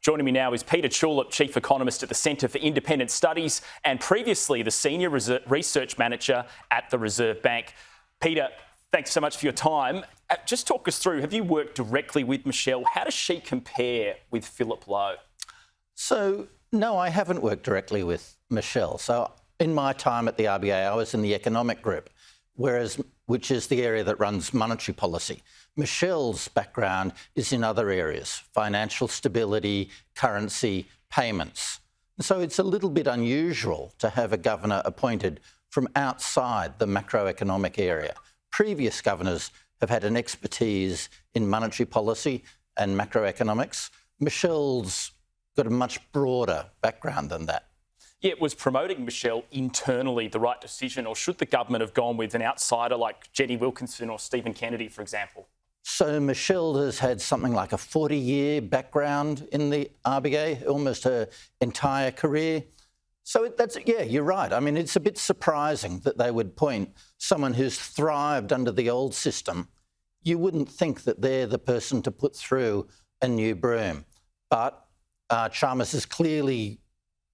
Joining me now is Peter Tulip, Chief Economist at the Centre for Independent Studies and previously the Senior Research Manager at the Reserve Bank. Peter, thanks so much for your time. Just talk us through, have you worked directly with Michele? How does she compare with Philip Lowe? So, no, I haven't worked directly with Michele. So in my time at the RBA, I was in the economic group, which is the area that runs monetary policy. Michele's background is in other areas, financial stability, currency, payments. So it's a little bit unusual to have a governor appointed from outside the macroeconomic area. Previous governors have had an expertise in monetary policy and macroeconomics. Michele's got a much broader background than that. Yeah, was promoting Michele internally the right decision, or should the government have gone with an outsider like Jenny Wilkinson or Stephen Kennedy, for example? So Michele has had something like a 40-year background in the RBA, almost her entire career. So you're right. I mean, it's a bit surprising that they would appoint someone who's thrived under the old system. You wouldn't think that they're the person to put through a new broom. But Chalmers is clearly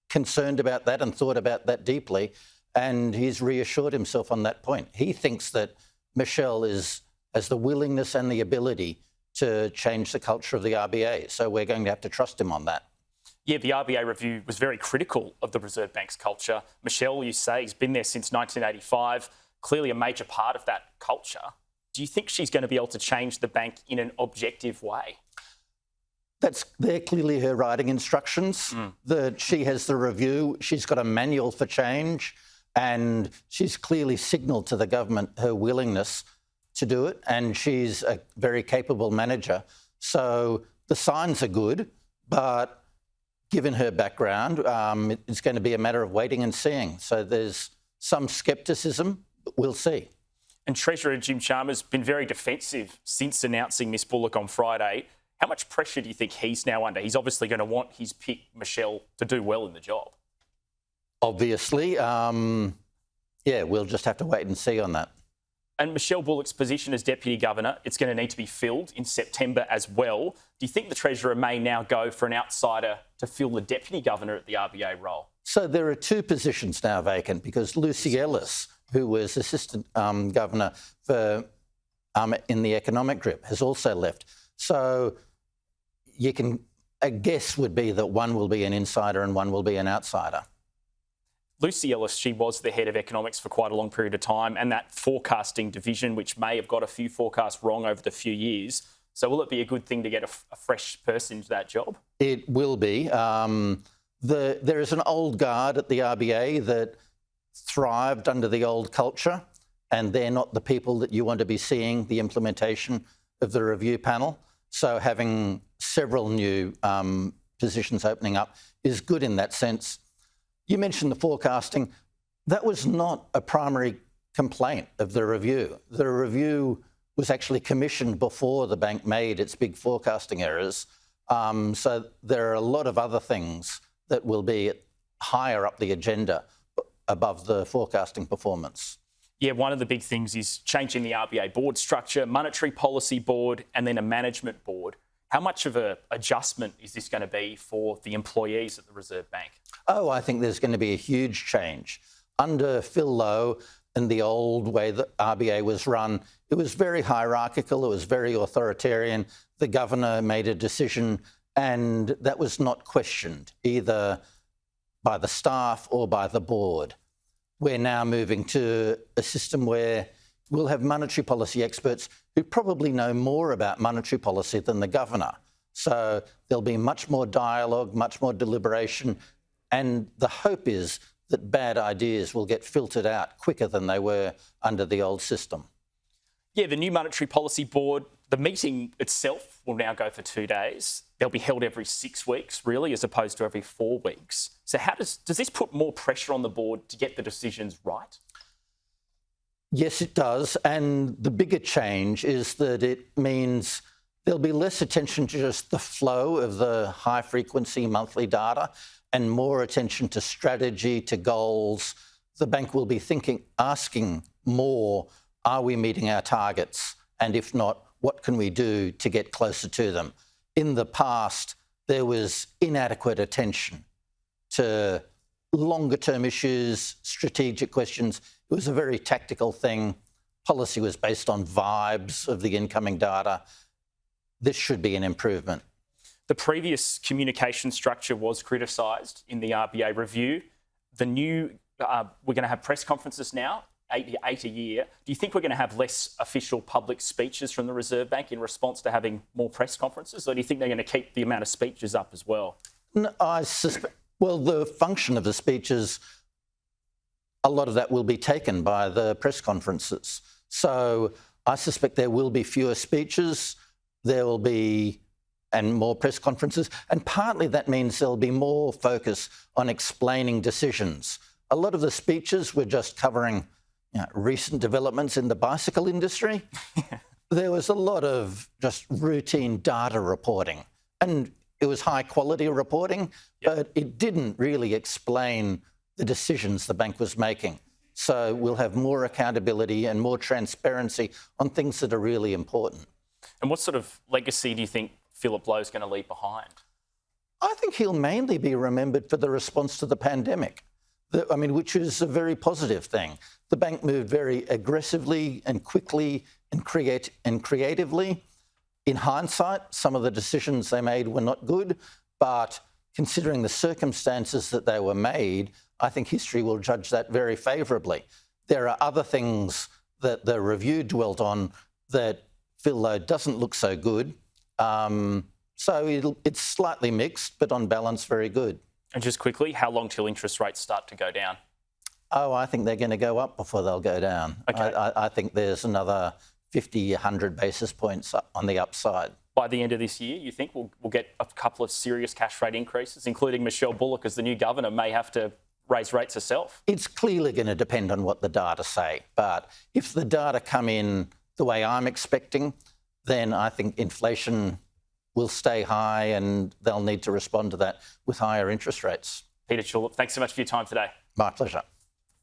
concerned about that and thought about that deeply, and he's reassured himself on that point. He thinks that Michele has the willingness and the ability to change the culture of the RBA, so we're going to have to trust him on that. Yeah, the RBA review was very critical of the Reserve Bank's culture. Michele, you say, has been there since 1985, clearly a major part of that culture. Do you think she's going to be able to change the bank in an objective way? They're clearly her writing instructions. That she has the review. She's got a manual for change, and she's clearly signalled to the government her willingness to do it, and she's a very capable manager. So the signs are good, but given her background, it's going to be a matter of waiting and seeing. So there's some scepticism, but we'll see. And Treasurer Jim Chalmers has been very defensive since announcing Ms Bullock on Friday. How much pressure do you think he's now under? He's obviously going to want his pick, Michele, to do well in the job. Obviously. We'll just have to wait and see on that. And Michele Bullock's position as Deputy Governor, it's going to need to be filled in September as well. Do you think the Treasurer may now go for an outsider to fill the Deputy Governor at the RBA role? So there are two positions now vacant because Lucy Ellis, who was Assistant Governor for in the Economic Group, has also left. So a guess would be that one will be an insider and one will be an outsider. Lucy Ellis, she was the head of economics for quite a long period of time, and that forecasting division, which may have got a few forecasts wrong over the few years. So will it be a good thing to get a fresh person into that job? It will be. There is an old guard at the RBA that thrived under the old culture, and they're not the people that you want to be seeing the implementation of the review panel. So having several new positions opening up is good in that sense. You mentioned the forecasting. That was not a primary complaint of the review. The review was actually commissioned before the bank made its big forecasting errors. So there are a lot of other things that will be higher up the agenda above the forecasting performance. Yeah, one of the big things is changing the RBA board structure, monetary policy board, and then a management board. How much of an adjustment is this going to be for the employees at the Reserve Bank? Oh, I think there's going to be a huge change. Under Phil Lowe and the old way that RBA was run, it was very hierarchical, it was very authoritarian. The governor made a decision and that was not questioned either by the staff or by the board. We're now moving to a system where we'll have monetary policy experts who probably know more about monetary policy than the governor. So there'll be much more dialogue, much more deliberation, and the hope is that bad ideas will get filtered out quicker than they were under the old system. Yeah, the new Monetary Policy Board, the meeting itself will now go for 2 days. They'll be held every 6 weeks, really, as opposed to every 4 weeks. So how does this put more pressure on the board to get the decisions right? Yes, it does. And the bigger change is that it means there'll be less attention to just the flow of the high-frequency monthly data and more attention to strategy, to goals. The bank will be asking more, are we meeting our targets? And if not, what can we do to get closer to them? In the past, there was inadequate attention to longer-term issues, strategic questions. It was a very tactical thing. Policy was based on vibes of the incoming data. This should be an improvement. The previous communication structure was criticised in the RBA review. The new, we're going to have press conferences now, eight a year. Do you think we're going to have less official public speeches from the Reserve Bank in response to having more press conferences, or do you think they're going to keep the amount of speeches up as well? No, I suspect, well, the function of the speeches, a lot of that will be taken by the press conferences. So I suspect there will be fewer speeches, there will be and more press conferences, and partly that means there'll be more focus on explaining decisions. A lot of the speeches were just covering recent developments in the bicycle industry. There was a lot of just routine data reporting, and it was high quality reporting, but it didn't really explain the decisions the bank was making. So we'll have more accountability and more transparency on things that are really important. And what sort of legacy do you think Philip Lowe's going to leave behind? I think he'll mainly be remembered for the response to the pandemic, which is a very positive thing. The bank moved very aggressively and quickly and creatively. In hindsight, some of the decisions they made were not good, but considering the circumstances that they were made, I think history will judge that very favourably. There are other things that the review dwelt on that Phil Lowe doesn't look so good. So it's slightly mixed, but on balance, very good. And just quickly, how long till interest rates start to go down? Oh, I think they're going to go up before they'll go down. Okay. I think there's another 50, 100 basis points on the upside. By the end of this year, you think we'll get a couple of serious cash rate increases, including Michele Bullock as the new governor may have to raise rates herself? It's clearly going to depend on what the data say. But if the data come in the way I'm expecting, then I think inflation will stay high and they'll need to respond to that with higher interest rates. Peter Tulip, thanks so much for your time today. My pleasure.